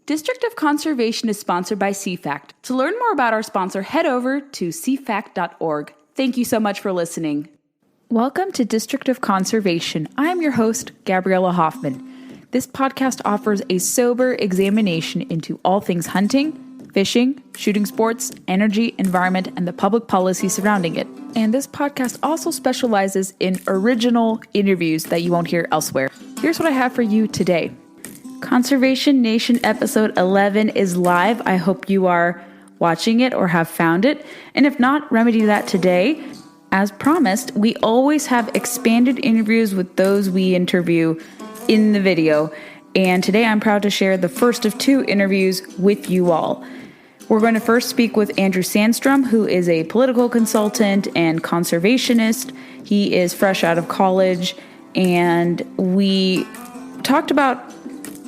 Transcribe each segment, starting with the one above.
District of Conservation is sponsored by CFACT. To learn more about our sponsor, head over to cfact.org. Thank you so much for listening. Welcome to District of Conservation. I am your host, Gabriella Hoffman. This podcast offers a sober examination into all things hunting, fishing, shooting sports, energy, environment, and the public policy surrounding it. And this podcast also specializes in original interviews that you won't hear elsewhere. Here's what I have for you today. Conservation Nation episode 11 is live. I hope you are watching it or have found it. And if not, remedy that today. As promised, we always have expanded interviews with those we interview in the video. And today I'm proud to share the first of two interviews with you all. We're going to first speak with Andrew Sandstrom, who is a political consultant and conservationist. He is fresh out of college, and we talked about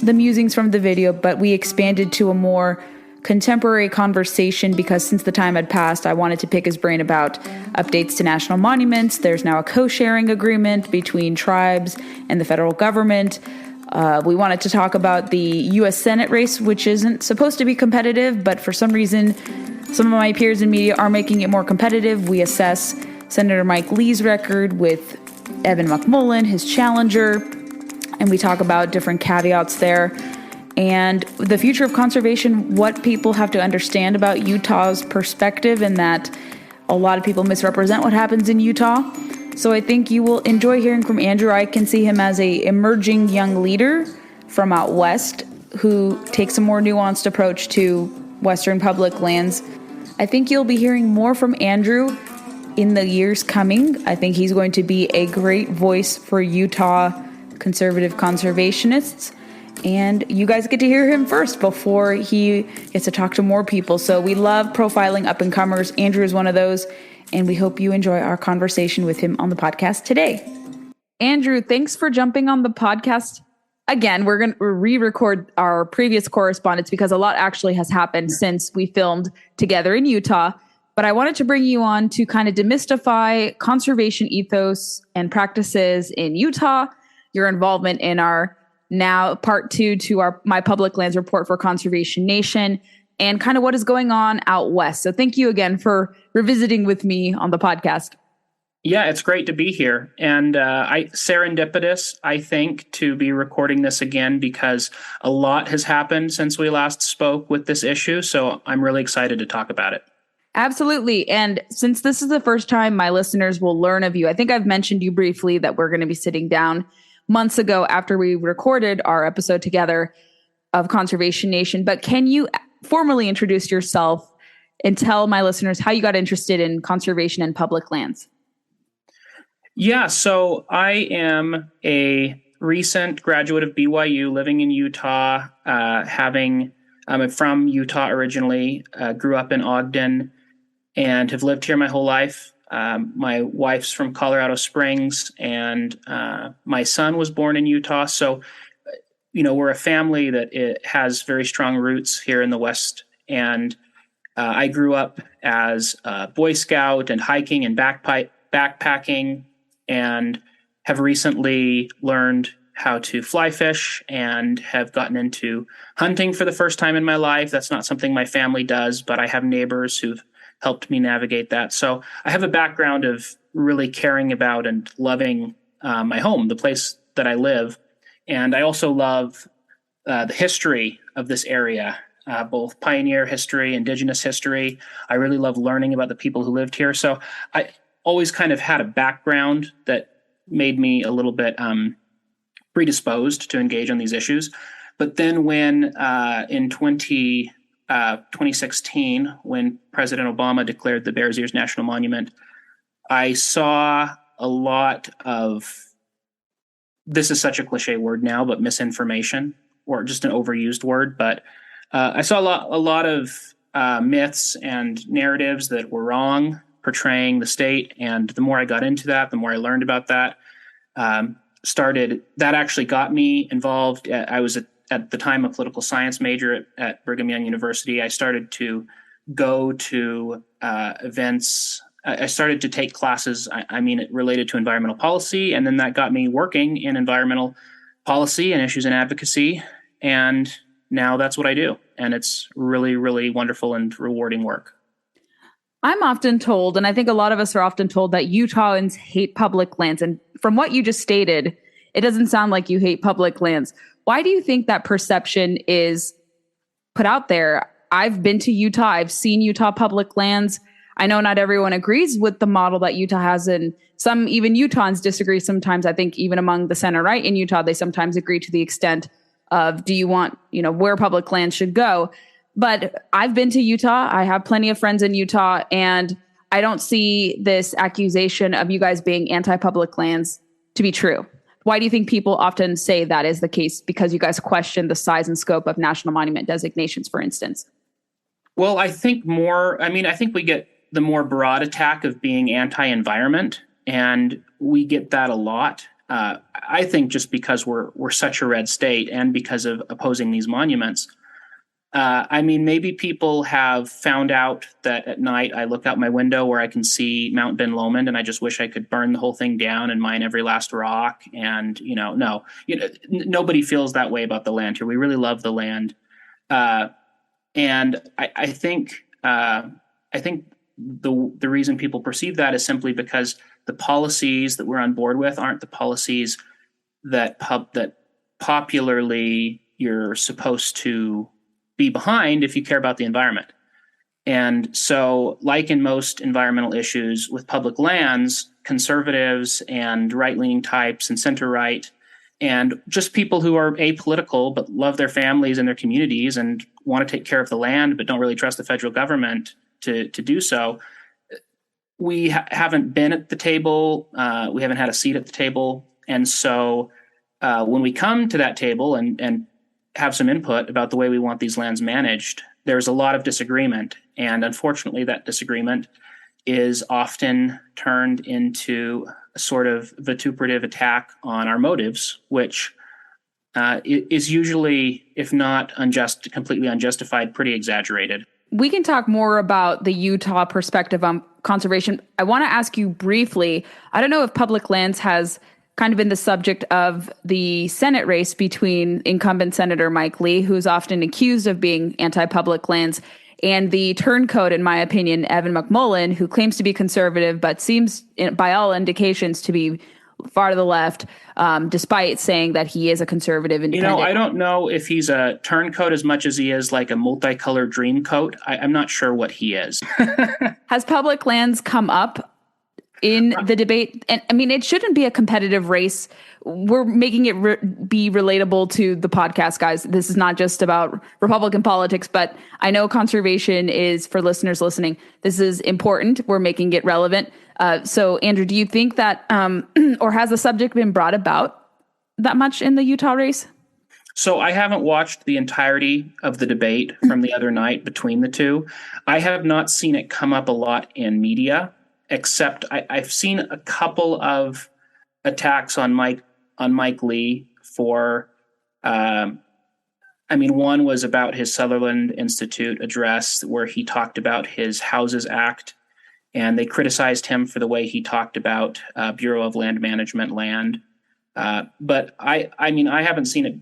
the musings from the video, but we expanded to a more contemporary conversation because since the time had passed, I wanted to pick his brain about updates to national monuments. There's now a co-sharing agreement between tribes and the federal government. We wanted to talk about the U.S. Senate race, which isn't supposed to be competitive, but for some reason, some of my peers in media are making it more competitive. We assess Senator Mike Lee's record with Evan McMullen, his challenger, and we talk about different caveats there. And the future of conservation, what people have to understand about Utah's perspective, and that a lot of people misrepresent what happens in Utah. So I think you will enjoy hearing from Andrew. I can see him as a emerging young leader from out west who takes a more nuanced approach to Western public lands. I think you'll be hearing more from Andrew in the years coming. I think he's going to be a great voice for Utah conservative conservationists. And you guys get to hear him first before he gets to talk to more people. So we love profiling up-and-comers. Andrew is one of those. And we hope you enjoy our conversation with him on the podcast today. Andrew, thanks for jumping on the podcast. Again, we're going to re-record our previous correspondence because a lot actually has happened since we filmed together in Utah. But I wanted to bring you on to kind of demystify conservation ethos and practices in Utah, your involvement in our now part 2 to my public lands report for Conservation Nation, and kind of what is going on out west. So thank you again for revisiting with me on the podcast. Yeah, it's great to be here. And serendipitous, I think, to be recording this again because a lot has happened since we last spoke with this issue. So I'm really excited to talk about it. Absolutely. And since this is the first time my listeners will learn of you, I think I've mentioned you briefly that we're going to be sitting down months ago after we recorded our episode together of Conservation Nation. But can you formally introduce yourself and tell my listeners how you got interested in conservation and public lands? Yeah, so I am a recent graduate of BYU living in Utah, I'm from Utah originally, grew up in Ogden and have lived here my whole life. My wife's from Colorado Springs, and my son was born in Utah. So, we're a family that it has very strong roots here in the West. And I grew up as a Boy Scout and hiking and backpacking, and have recently learned how to fly fish and have gotten into hunting for the first time in my life. That's not something my family does, but I have neighbors who've helped me navigate that. So I have a background of really caring about and loving my home, the place that I live. And I also love the history of this area, both pioneer history, indigenous history. I really love learning about the people who lived here. So I always kind of had a background that made me a little bit predisposed to engage on these issues. But then when in 2016, when President Obama declared the Bears Ears National Monument, I saw a lot of, this is such a cliche word now, but misinformation, or just an overused word. But I saw a lot of myths and narratives that were wrong, portraying the state. And the more I got into that, the more I learned about that, that actually got me involved. I was at the time a political science major at Brigham Young University. I started to go to events. I started to take classes, related to environmental policy. And then that got me working in environmental policy and issues and advocacy. And now that's what I do. And it's really, really wonderful and rewarding work. I'm often told, and I think a lot of us are often told, that Utahns hate public lands. And from what you just stated, it doesn't sound like you hate public lands. Why do you think that perception is put out there? I've been to Utah. I've seen Utah public lands. I know not everyone agrees with the model that Utah has, and some even Utahns disagree sometimes. I think even among the center right in Utah, they sometimes agree to the extent of, do you want, where public land should go? But I've been to Utah. I have plenty of friends in Utah, and I don't see this accusation of you guys being anti-public lands to be true. Why do you think people often say that is the case? Because you guys question the size and scope of national monument designations, for instance. Well, I think we get the more broad attack of being anti-environment, and we get that a lot. I think just because we're such a red state and because of opposing these monuments. Maybe people have found out that at night I look out my window where I can see Mount Ben Lomond, and I just wish I could burn the whole thing down and mine every last rock. And nobody feels that way about the land here. We really love the land, and I think the reason people perceive that is simply because the policies that we're on board with aren't the policies that popularly you're supposed to be behind if you care about the environment. And so, like in most environmental issues with public lands, conservatives and right-leaning types and center-right, and just people who are apolitical but love their families and their communities and want to take care of the land but don't really trust the federal government to do so, we haven't been at the table. We haven't had a seat at the table. And so when we come to that table and have some input about the way we want these lands managed, there's a lot of disagreement. And unfortunately, that disagreement is often turned into a sort of vituperative attack on our motives, which is usually, if not completely unjustified, pretty exaggerated. We can talk more about the Utah perspective on conservation. I want to ask you briefly, I don't know if public lands has kind of been the subject of the Senate race between incumbent Senator Mike Lee, who's often accused of being anti-public lands, and the turncoat, in my opinion, Evan McMullin, who claims to be conservative, but seems, by all indications, to be far to the left, despite saying that he is a conservative independent. I don't know if he's a turncoat as much as he is like a multicolored dream coat. I'm not sure what he is. Has public lands come up in the debate? And it shouldn't be a competitive race. We're making it be relatable to the podcast, guys. This is not just about Republican politics, but I know conservation is, for listeners listening, this is important. We're making it relevant. So, Andrew, do you think that, or has the subject been brought about that much in the Utah race? So I haven't watched the entirety of the debate from the other night between the two. I have not seen it come up a lot in media, except I've seen a couple of attacks on Mike Lee for, one was about his Sutherland Institute address where he talked about his Houses Act, and they criticized him for the way he talked about Bureau of Land Management land. But I haven't seen it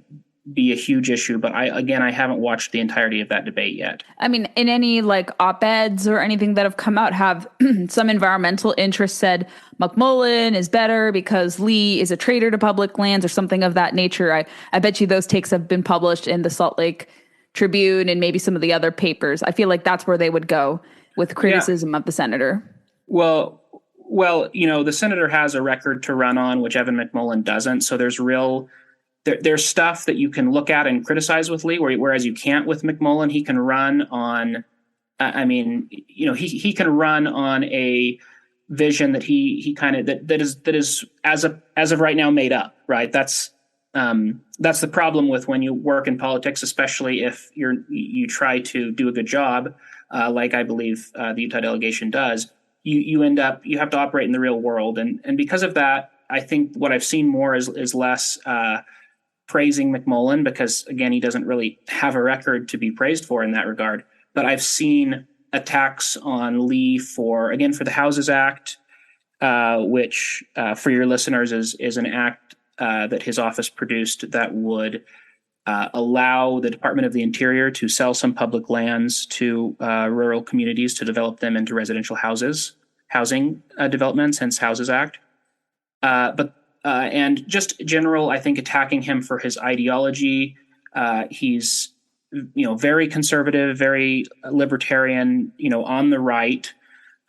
be a huge issue, but I haven't watched the entirety of that debate yet. In any op-eds or anything that have come out, have some environmental interests said McMullin is better because Lee is a traitor to public lands or something of that nature? I bet you those takes have been published in the Salt Lake Tribune and maybe some of the other papers. I feel like that's where they would go with criticism of the senator. Well, the senator has a record to run on, which Evan McMullin doesn't. So there's stuff that you can look at and criticize with Lee, whereas you can't with McMullin. He can run on, he can run on a vision that he kind of that is as of right now made up, right? That's the problem with when you work in politics, especially if you try to do a good job, like I believe the Utah delegation does. You have to operate in the real world, and because of that, I think what I've seen more is less praising McMullin, because again, he doesn't really have a record to be praised for in that regard. But I've seen attacks on Lee for the Houses Act, which for your listeners is an act that his office produced that would allow the Department of the Interior to sell some public lands to rural communities to develop them into residential housing developments, hence Houses Act. And just general, I think, attacking him for his ideology. He's, very conservative, very libertarian, on the right.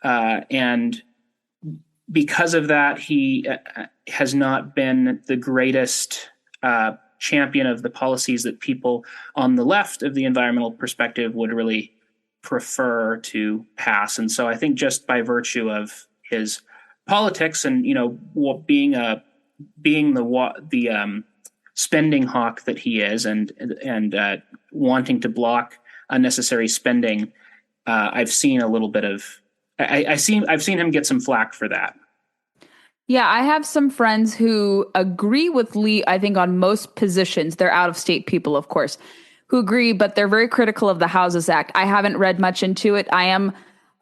And because of that, he has not been the greatest champion of the policies that people on the left of the environmental perspective would really prefer to pass. And so I think just by virtue of his politics and, being the spending hawk that he is and wanting to block unnecessary spending, I've seen a little bit of, I've seen him get some flack for that. Yeah, I have some friends who agree with Lee, I think, on most positions. They're out-of-state people, of course, who agree, but they're very critical of the Houses Act. I haven't read much into it. I am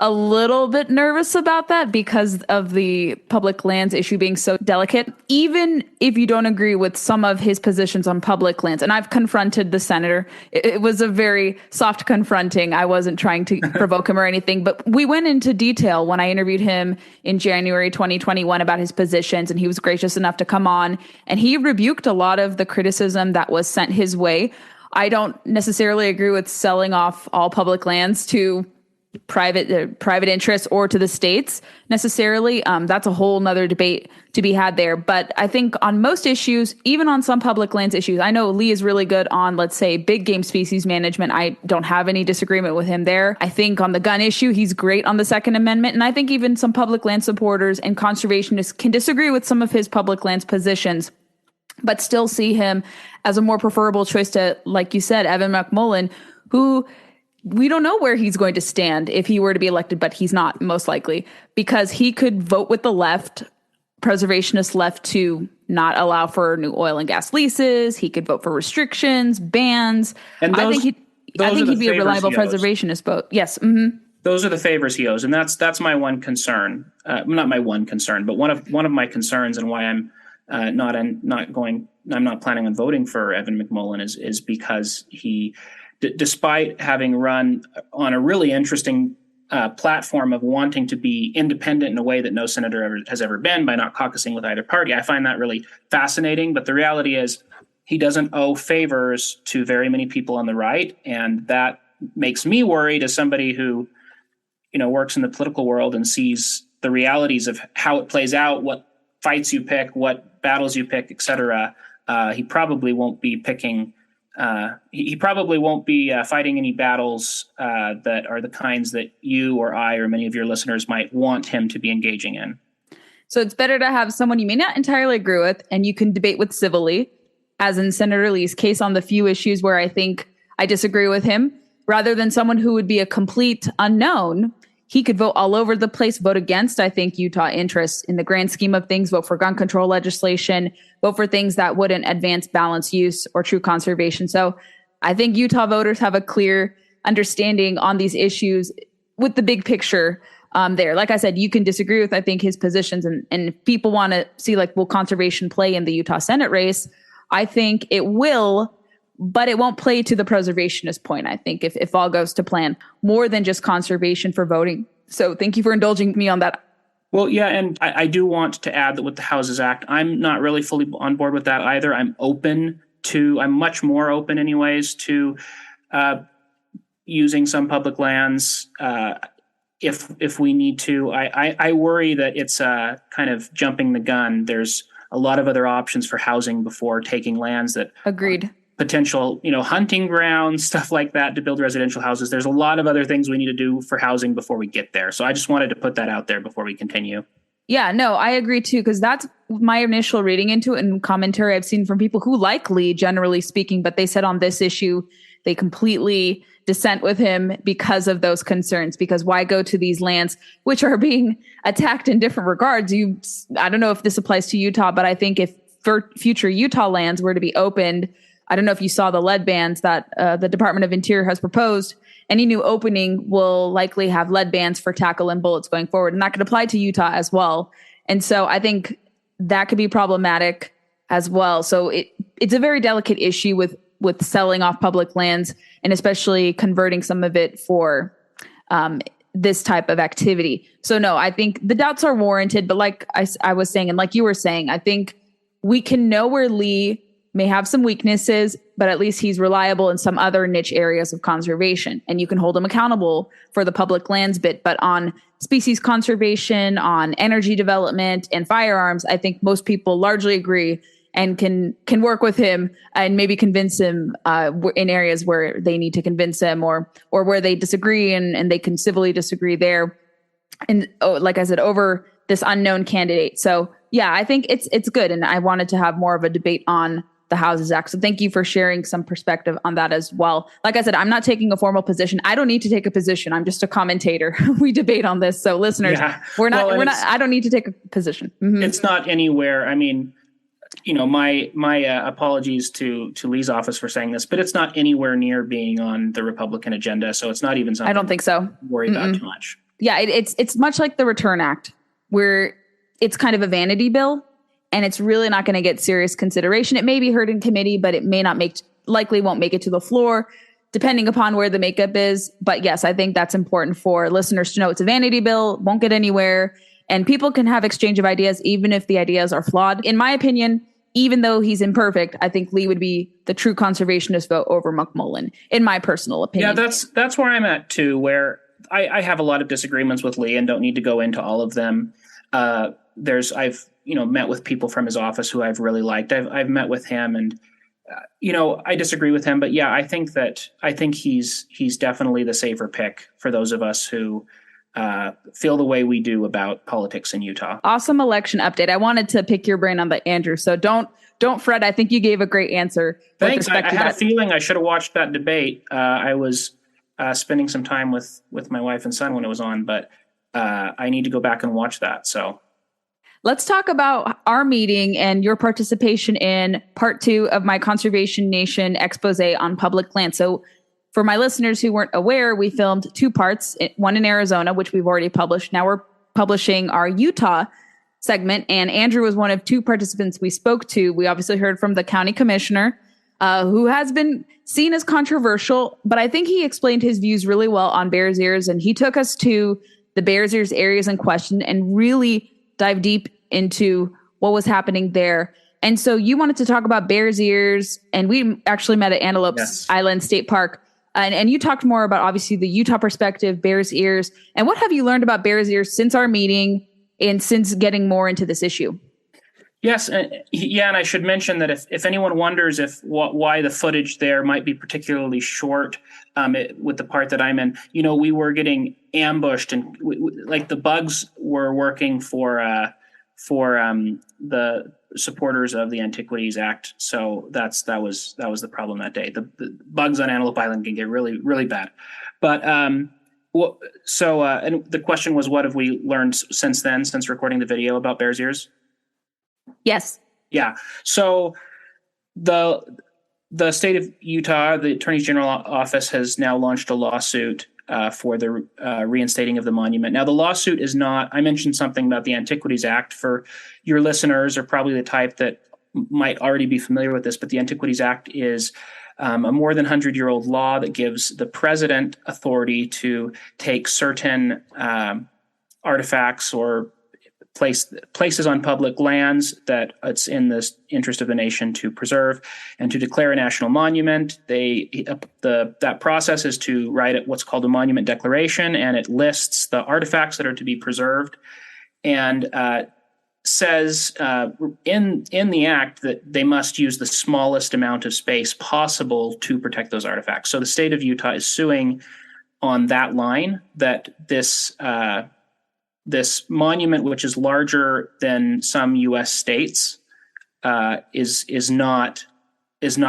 a little bit nervous about that because of the public lands issue being so delicate. Even if you don't agree with some of his positions on public lands, and I've confronted the senator, it was a very soft confronting. I wasn't trying to provoke him or anything, but we went into detail when I interviewed him in January 2021 about his positions, and he was gracious enough to come on, and he rebuked a lot of the criticism that was sent his way. I don't necessarily agree with selling off all public lands to private interests or to the states necessarily. That's a whole nother debate to be had there. But I think on most issues, even on some public lands issues, I know Lee is really good on, let's say, big game species management. I don't have any disagreement with him there. I think on the gun issue, he's great on the Second Amendment. And I think even some public land supporters and conservationists can disagree with some of his public lands positions, but still see him as a more preferable choice to, like you said, Evan McMullin, who we don't know where he's going to stand if he were to be elected, but he's not, most likely, because he could vote with the left, preservationist left, to not allow for new oil and gas leases. He could vote for restrictions, bans. And I think he'd be a reliable preservationist vote. Yes. Mm-hmm. Those are the favors he owes, and that's my one concern. Not my one concern, but one of my concerns, and why I'm not planning on voting for Evan McMullin is because he, despite having run on a really interesting platform of wanting to be independent in a way that no senator has ever been by not caucusing with either party. I find that really fascinating. But the reality is he doesn't owe favors to very many people on the right. And that makes me worried as somebody who, works in the political world and sees the realities of how it plays out, what fights you pick, what battles you pick, et cetera. He probably won't be picking he probably won't be fighting any battles that are the kinds that you or I or many of your listeners might want him to be engaging in. So it's better to have someone you may not entirely agree with and you can debate with civilly, as in Senator Lee's case on the few issues where I think I disagree with him, rather than someone who would be a complete unknown. He could vote all over the place, vote against, I think, Utah interests in the grand scheme of things, vote for gun control legislation, vote for things that wouldn't advance balanced use or true conservation. So I think Utah voters have a clear understanding on these issues with the big picture there. Like I said, you can disagree with, I think, his positions. And if people want to see, will conservation play in the Utah Senate race? I think it will, but it won't play to the preservationist point, I think, if all goes to plan, more than just conservation for voting. So thank you for indulging me on that. Well, yeah, and I do want to add that with the Houses Act, I'm not really fully on board with that either. I'm much more open anyways to using some public lands if we need to. I worry that it's kind of jumping the gun. There's a lot of other options for housing before taking lands that... Agreed. Potential, hunting grounds, stuff like that to build residential houses. There's a lot of other things we need to do for housing before we get there. So I just wanted to put that out there before we continue. Yeah, no, I agree too, because that's my initial reading into it and commentary I've seen from people who like Lee, generally speaking, but they said on this issue, they completely dissent with him because of those concerns, because why go to these lands which are being attacked in different regards? I don't know if this applies to Utah, but I think if future Utah lands were to be opened, I don't know if you saw the lead bans that the Department of Interior has proposed. Any new opening will likely have lead bans for tackle and bullets going forward. And that could apply to Utah as well. And so I think that could be problematic as well. So it's a very delicate issue with with selling off public lands and especially converting some of it for this type of activity. So no, I think the doubts are warranted. But like I was saying, and like you were saying, I think we can know where Lee may have some weaknesses, but at least he's reliable in some other niche areas of conservation. And you can hold him accountable for the public lands bit. But on species conservation, on energy development, and firearms, I think most people largely agree and can work with him and maybe convince him in areas where they need to convince him, or where they disagree and they can civilly disagree there. And like I said, over this unknown candidate. So yeah, I think it's good. And I wanted to have more of a debate on the Houses Act. So thank you for sharing some perspective on that as well. Like I said, I'm not taking a formal position. I don't need to take a position. I'm just a commentator. We debate on this. So listeners, I don't need to take a position. Mm-hmm. It's not anywhere. I mean, my apologies to Lee's office for saying this, but it's not anywhere near being on the Republican agenda. So it's not even something I don't think so. Worry about too much. Yeah, it's much like the Return Act, where it's kind of a vanity bill. And it's really not going to get serious consideration. It may be heard in committee, but it may not likely won't make it to the floor, depending upon where the makeup is. But yes, I think that's important for listeners to know. It's a vanity bill, won't get anywhere, and people can have exchange of ideas, even if the ideas are flawed. In my opinion, even though he's imperfect, I think Lee would be the true conservationist vote over McMullen, in my personal opinion. Yeah, that's where I'm at too, where I have a lot of disagreements with Lee and don't need to go into all of them. I've met with people from his office who I've really liked. I've met with him and, I disagree with him, but yeah, I think he's definitely the safer pick for those of us who feel the way we do about politics in Utah. Awesome election update. I wanted to pick your brain on that, Andrew. So don't fret. I think you gave a great answer. Thanks. I had a feeling I should have watched that debate. I was spending some time with my wife and son when it was on, but I need to go back and watch that. So let's talk about our meeting and your participation in part 2 of my Conservation Nation expose on public land. So for my listeners who weren't aware, we filmed 2 parts, one in Arizona, which we've already published. Now we're publishing our Utah segment, and Andrew was one of 2 participants we spoke to. We obviously heard from the county commissioner, who has been seen as controversial, but I think he explained his views really well on Bears Ears, and he took us to the Bears Ears areas in question and really dive deep into what was happening there. And so you wanted to talk about Bears Ears, and we actually met at Antelope Island State Park. And you talked more about, obviously, the Utah perspective, Bears Ears. And what have you learned about Bears Ears since our meeting and since getting more into this issue? Yes. And I should mention that if anyone wonders why the footage there might be particularly short with the part that I'm in, we were getting ambushed and like the bugs were working for the supporters of the Antiquities Act. So that was the problem that day. The bugs on Antelope Island can get really, really bad. But and the question was, what have we learned since then, since recording the video about Bears Ears? Yes. Yeah. So the state of Utah, the Attorney General office has now launched a lawsuit for the reinstating of the monument. Now, the lawsuit is not, I mentioned something about the Antiquities Act. For your listeners are probably the type that might already be familiar with this, but the Antiquities Act is a more than 100-year-old law that gives the president authority to take certain artifacts or places on public lands that it's in the interest of the nation to preserve and to declare a national monument. That process is to write what's called a monument declaration, and it lists the artifacts that are to be preserved, and says in the act that they must use the smallest amount of space possible to protect those artifacts. So the state of Utah is suing on that line that this monument, which is larger than some U.S. states, is not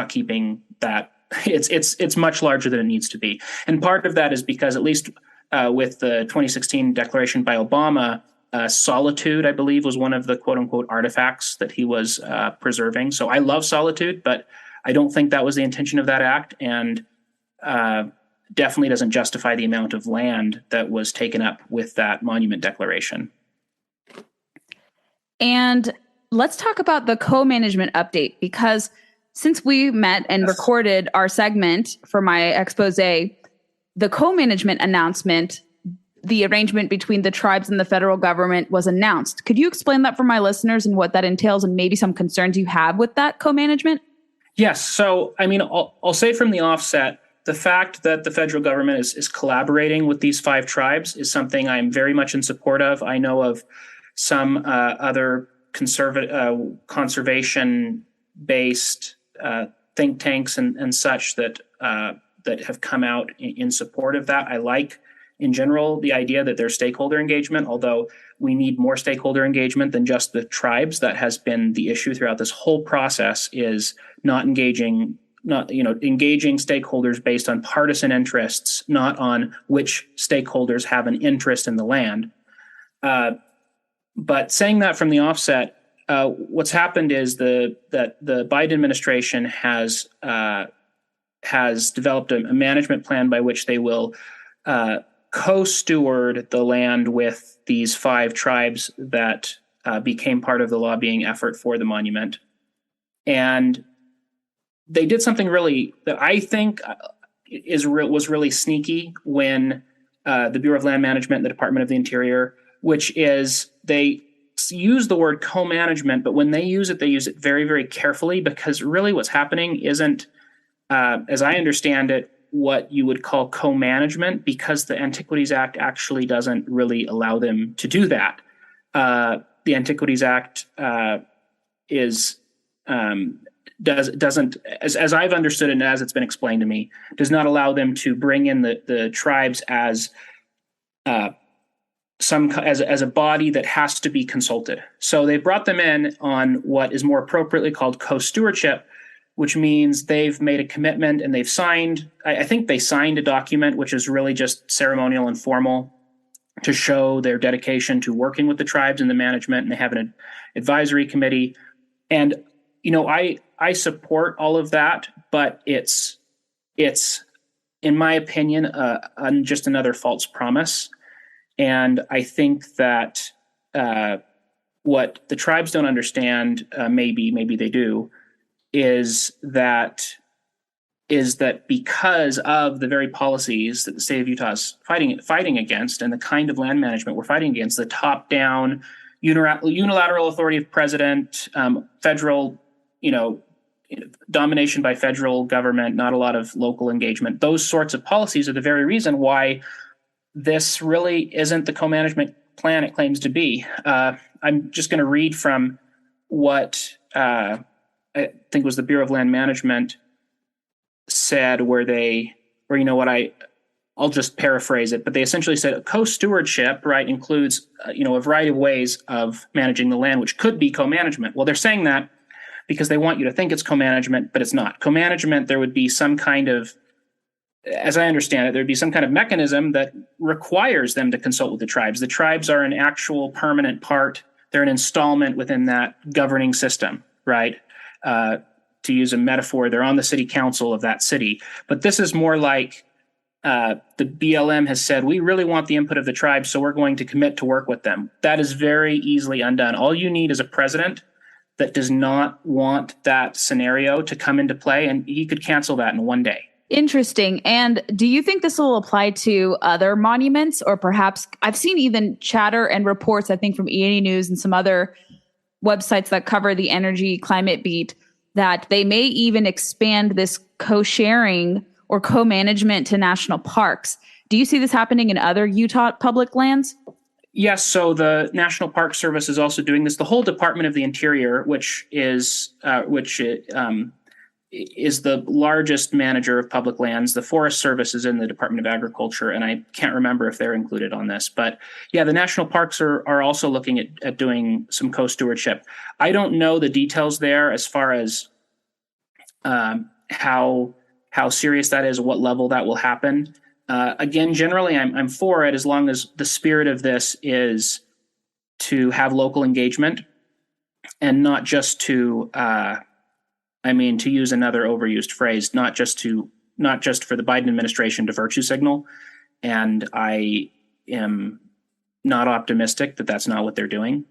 keeping that. It's much larger than it needs to be, and part of that is because, at least with the 2016 declaration by Obama, solitude, I believe, was one of the quote unquote artifacts that he was preserving. So I love solitude, but I don't think that was the intention of that act, and definitely doesn't justify the amount of land that was taken up with that monument declaration. And let's talk about the co-management update, because since we met and recorded our segment for my expose, the co-management announcement, the arrangement between the tribes and the federal government was announced. Could you explain that for my listeners and what that entails and maybe some concerns you have with that co-management? Yes. So, I mean, I'll say from the offset, the fact that the federal government is collaborating with these 5 tribes is something I'm very much in support of. I know of some other conservation-based think tanks and such that have come out in support of that. I like, in general, the idea that there's stakeholder engagement, although we need more stakeholder engagement than just the tribes. That has been the issue throughout this whole process, is engaging stakeholders based on partisan interests, not on which stakeholders have an interest in the land. But saying that from the offset, what's happened is that the Biden administration has developed a management plan by which they will co-steward the land with these 5 tribes that became part of the lobbying effort for the monument. And they did something really that I think was really sneaky when the Bureau of Land Management and the Department of the Interior, which is they use the word co-management, but when they use it very, very carefully, because really what's happening isn't, as I understand it, what you would call co-management, because the Antiquities Act actually doesn't really allow them to do that. The Antiquities Act doesn't, as I've understood it and as it's been explained to me, does not allow them to bring in the tribes as a body that has to be consulted. So they brought them in on what is more appropriately called co-stewardship, which means they've made a commitment and they've signed, I think they signed a document which is really just ceremonial and formal to show their dedication to working with the tribes and the management, and they have an advisory committee. And, I support all of that, but it's in my opinion, just another false promise. And I think that what the tribes don't understand, maybe they do, is that because of the very policies that the state of Utah is fighting against, and the kind of land management we're fighting against, the top-down unilateral authority of president, federal, domination by federal government, not a lot of local engagement. Those sorts of policies are the very reason why this really isn't the co-management plan it claims to be. I'm just going to read from what I think was the Bureau of Land Management said, I'll just paraphrase it, but they essentially said co-stewardship, right, includes, a variety of ways of managing the land, which could be co-management. Well, they're saying that because they want you to think it's co-management, but it's not. Co-management, there would be some kind of, as I understand it, there'd be some kind of mechanism that requires them to consult with the tribes. The tribes are an actual permanent part. They're an installment within that governing system, right? To use a metaphor, they're on the city council of that city. But this is more like the BLM has said, we really want the input of the tribes, so we're going to commit to work with them. That is very easily undone. All you need is a president that does not want that scenario to come into play, and he could cancel that in one day. Interesting. And do you think this will apply to other monuments, or perhaps I've seen even chatter and reports, I think from E&E News and some other websites that cover the energy climate beat, that they may even expand this co-sharing or co-management to national parks. Do you see this happening in other Utah public lands? Yes, so the National Park Service is also doing this. The whole Department of the Interior, which is the largest manager of public lands. The Forest Service is in the Department of Agriculture, and I can't remember if they're included on this. But yeah, the national parks are also looking at doing some co-stewardship. I don't know the details there as far as how serious that is, what level that will happen. Again, generally, I'm for it as long as the spirit of this is to have local engagement and not just to, to use another overused phrase, not just for the Biden administration to virtue signal. And I am not optimistic that that's not what they're doing.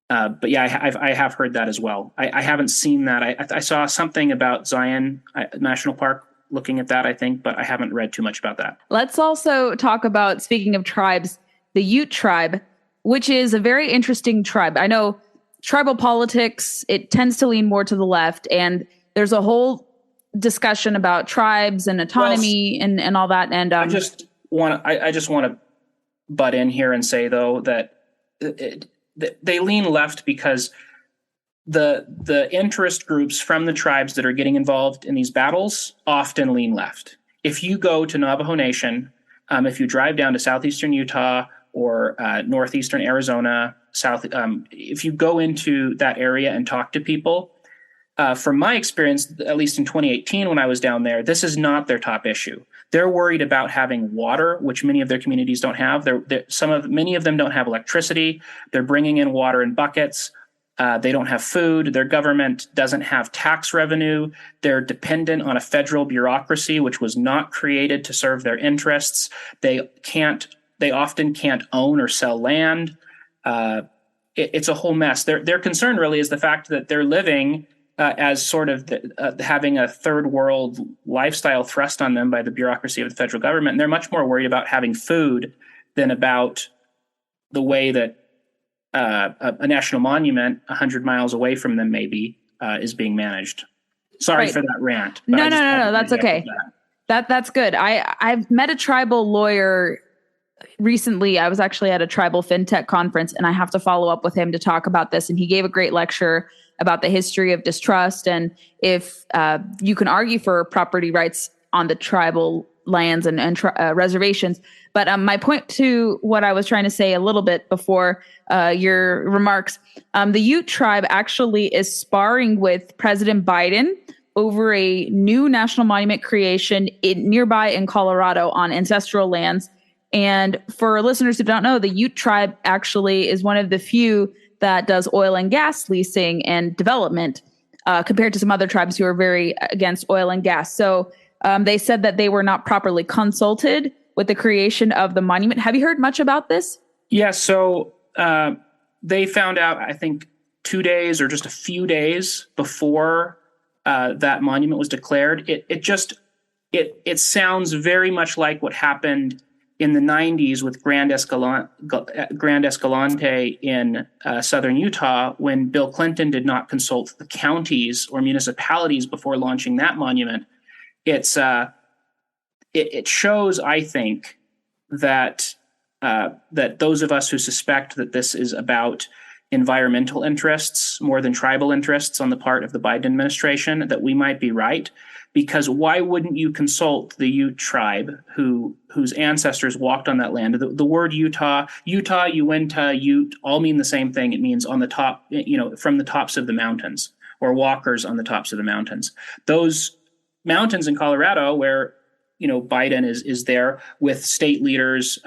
But yeah, I have heard that as well. I haven't seen that. I saw something about Zion National Park looking at that, I think, but I haven't read too much about that. Let's also talk about, speaking of tribes, the Ute tribe, which is a very interesting tribe. I know tribal politics, it tends to lean more to the left, and there's a whole discussion about tribes and autonomy and all that. And I just want to butt in here and say, though, that they lean left because the interest groups from the tribes that are getting involved in these battles often lean left. If you go to Navajo Nation, if you drive down to southeastern Utah or northeastern Arizona, if you go into that area and talk to people, from my experience, at least in 2018 when I was down there, this is not their top issue. They're worried about having water, which many of their communities don't have. Many of them don't have electricity. They're bringing in water in buckets. They don't have food. Their government doesn't have tax revenue. They're dependent on a federal bureaucracy, which was not created to serve their interests. They often can't own or sell land. It's a whole mess. Their concern really is the fact that they're living as sort of having a third world lifestyle thrust on them by the bureaucracy of the federal government. And they're much more worried about having food than about the way that a national monument 100 miles away from them maybe is being managed. Sorry for that rant. No, that's okay. That's good. I've met a tribal lawyer recently. I was actually at a tribal fintech conference, and I have to follow up with him to talk about this. And he gave a great lecture about the history of distrust and if you can argue for property rights on the tribal lands and reservations. But my point to what I was trying to say a little bit before your remarks, the Ute tribe actually is sparring with President Biden over a new national monument creation nearby in Colorado on ancestral lands. And for listeners who don't know, the Ute tribe actually is one of the few that does oil and gas leasing and development compared to some other tribes who are very against oil and gas. So they said that they were not properly consulted with the creation of the monument. Have you heard much about this? Yeah, so they found out, I think, 2 days or just a few days before that monument was declared. It sounds very much like what happened in the 90s with Grand Escalante in southern Utah, when Bill Clinton did not consult the counties or municipalities before launching that monument. It shows, I think, that those of us who suspect that this is about environmental interests more than tribal interests on the part of the Biden administration, that we might be right. Because why wouldn't you consult the Ute tribe whose ancestors walked on that land? The word Utah, Uinta, Ute all mean the same thing. It means on the top, from the tops of the mountains, or walkers on the tops of the mountains. Those mountains in Colorado where, Biden is there with state leaders,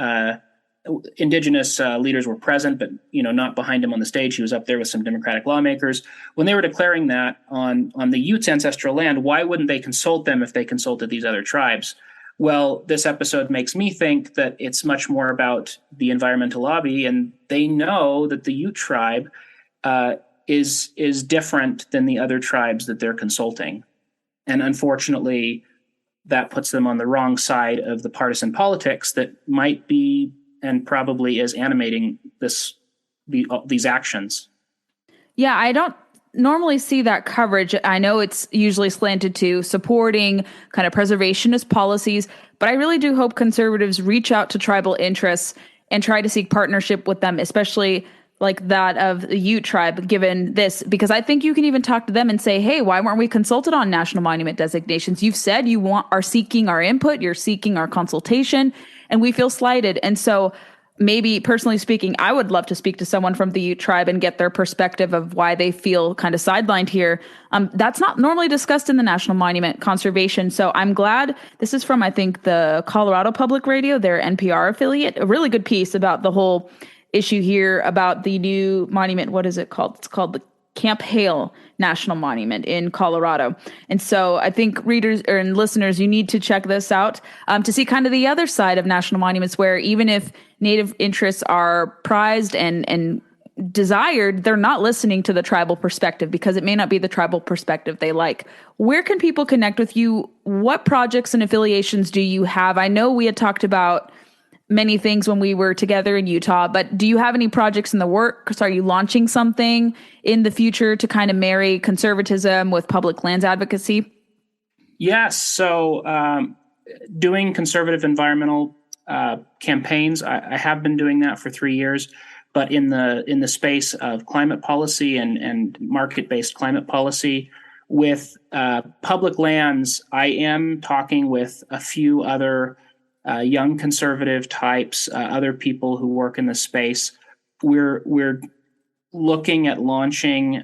indigenous leaders were present, but not behind him on the stage. He was up there with some Democratic lawmakers. When they were declaring that on the Utes' ancestral land, why wouldn't they consult them if they consulted these other tribes? Well, this episode makes me think that it's much more about the environmental lobby, and they know that the Ute tribe is different than the other tribes that they're consulting. And unfortunately, that puts them on the wrong side of the partisan politics that might be and probably is animating these actions. Yeah, I don't normally see that coverage. I know it's usually slanted to supporting kind of preservationist policies, but I really do hope conservatives reach out to tribal interests and try to seek partnership with them, especially like that of the Ute tribe, given this, because I think you can even talk to them and say, hey, why weren't we consulted on national monument designations? You've said you are seeking our input, you're seeking our consultation, and we feel slighted. And so maybe personally speaking, I would love to speak to someone from the Ute tribe and get their perspective of why they feel kind of sidelined here. That's not normally discussed in the National Monument Conservation. So I'm glad this is from, I think, the Colorado Public Radio, their NPR affiliate, a really good piece about the whole issue here about the new monument. What is it called? It's called the Camp Hale National Monument in Colorado. And so I think readers and listeners, you need to check this out to see kind of the other side of national monuments, where even if Native interests are prized and desired, they're not listening to the tribal perspective because it may not be the tribal perspective they like. Where can people connect with you? What projects and affiliations do you have? I know we had talked about many things when we were together in Utah, but do you have any projects in the works? Are you launching something in the future to kind of marry conservatism with public lands advocacy? Yes. So doing conservative environmental campaigns, I have been doing that for 3 years. But in the space of climate policy and market-based climate policy, with public lands, I am talking with a few other young conservative types, other people who work in the space. We're looking at launching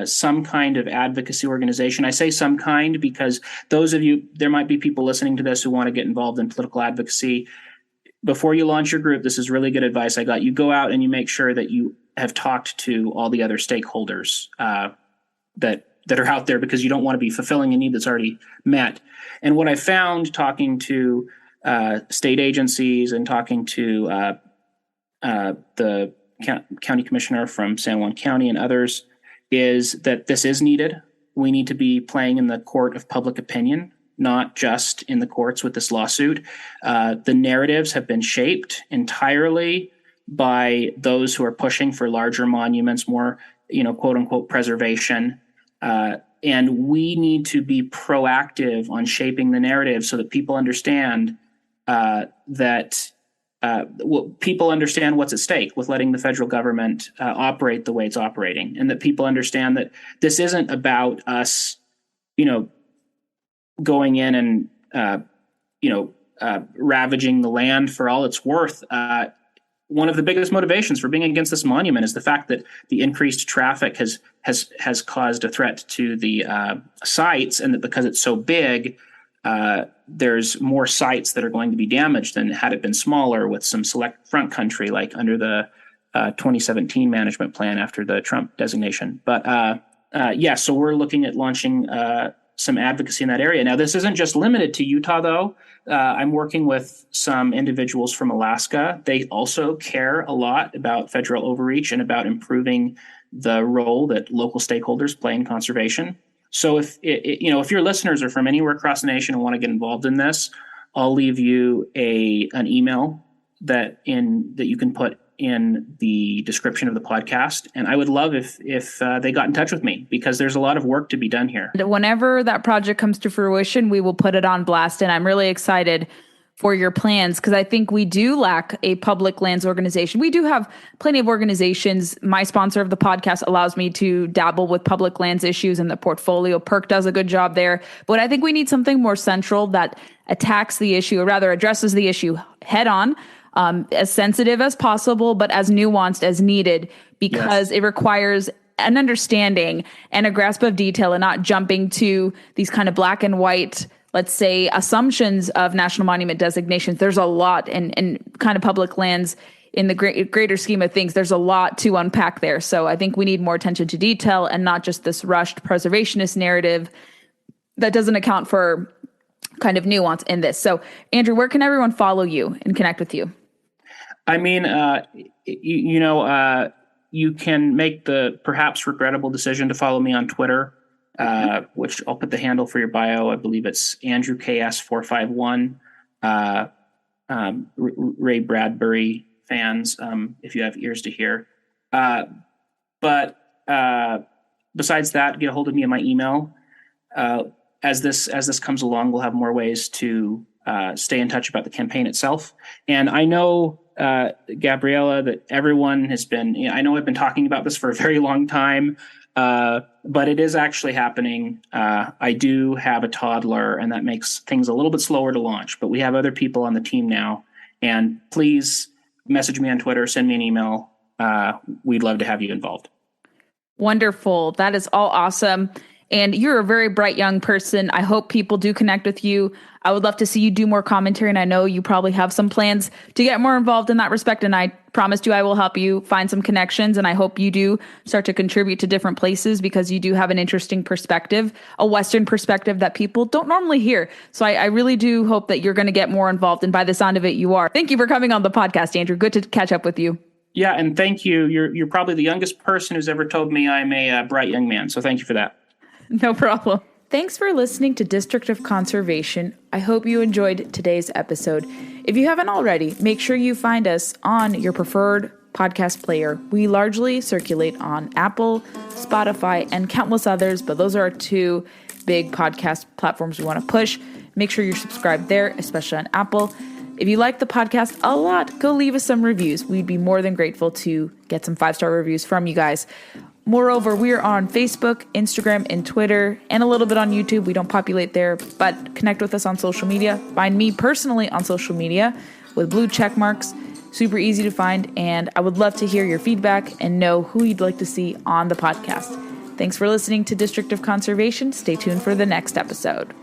some kind of advocacy organization. I say some kind because there might be people listening to this who want to get involved in political advocacy. Before you launch your group, this is really good advice I got. You go out and you make sure that you have talked to all the other stakeholders that are out there, because you don't want to be fulfilling a need that's already met. And what I found talking to state agencies and talking to the county commissioner from San Juan County and others is that this is needed. We need to be playing in the court of public opinion, not just in the courts with this lawsuit. The narratives have been shaped entirely by those who are pushing for larger monuments, more, quote unquote, preservation. And we need to be proactive on shaping the narrative so that people understand people understand what's at stake with letting the federal government operate the way it's operating, and that people understand that this isn't about us, going in and ravaging the land for all it's worth. One of the biggest motivations for being against this monument is the fact that the increased traffic has caused a threat to the sites, and that because it's so big, there's more sites that are going to be damaged than had it been smaller with some select front country, like under the 2017 management plan after the Trump designation. But so we're looking at launching some advocacy in that area. Now, this isn't just limited to Utah, though. I'm working with some individuals from Alaska. They also care a lot about federal overreach and about improving the role that local stakeholders play in conservation. So if your listeners are from anywhere across the nation and want to get involved in this, I'll leave you an email that you can put in the description of the podcast. And I would love if they got in touch with me, because there's a lot of work to be done here. Whenever that project comes to fruition, we will put it on blast. And I'm really excited for your plans, because I think we do lack a public lands organization. We do have plenty of organizations. My sponsor of the podcast allows me to dabble with public lands issues in the portfolio. PERC does a good job there. But I think we need something more central that attacks the issue, or rather addresses the issue head on, as sensitive as possible, but as nuanced as needed, because It requires an understanding and a grasp of detail, and not jumping to these kind of black and white, let's say, assumptions of national monument designations. There's a lot, and kind of public lands in the greater scheme of things, there's a lot to unpack there. So I think we need more attention to detail, and not just this rushed preservationist narrative that doesn't account for kind of nuance in this. So Andrew, where can everyone follow you and connect with you? I mean, you can make the perhaps regrettable decision to follow me on Twitter, which I'll put the handle for your bio. I believe it's Andrew KS451. Ray Bradbury fans, if you have ears to hear. But besides that, get a hold of me in my email. As this comes along, we'll have more ways to stay in touch about the campaign itself. And I know, Gabriella, that everyone has been, I know I've been talking about this for a very long time, but it is actually happening. I do have a toddler, and that makes things a little bit slower to launch, but we have other people on the team now. And please message me on Twitter, send me an email. We'd love to have you involved. Wonderful. That is all awesome. And you're a very bright young person. I hope people do connect with you. I would love to see you do more commentary, and I know you probably have some plans to get more involved in that respect. And I promised you I will help you find some connections, and I hope you do start to contribute to different places, because you do have an interesting perspective, a Western perspective that people don't normally hear. So I really do hope that you're going to get more involved, and by the sound of it, you are. Thank you for coming on the podcast, Andrew. Good to catch up with you. Yeah, and thank you. You're probably the youngest person who's ever told me I'm a bright young man. So thank you for that. No problem. Thanks for listening to District of Conservation. I hope you enjoyed today's episode. If you haven't already, make sure you find us on your preferred podcast player. We largely circulate on Apple, Spotify, and countless others, but those are our two big podcast platforms we want to push. Make sure you're subscribed there, especially on Apple. If you like the podcast a lot, go leave us some reviews. We'd be more than grateful to get some 5-star reviews from you guys. Moreover, we are on Facebook, Instagram, and Twitter, and a little bit on YouTube. We don't populate there, but connect with us on social media. Find me personally on social media with blue check marks. Super easy to find, and I would love to hear your feedback and know who you'd like to see on the podcast. Thanks for listening to District of Conservation. Stay tuned for the next episode.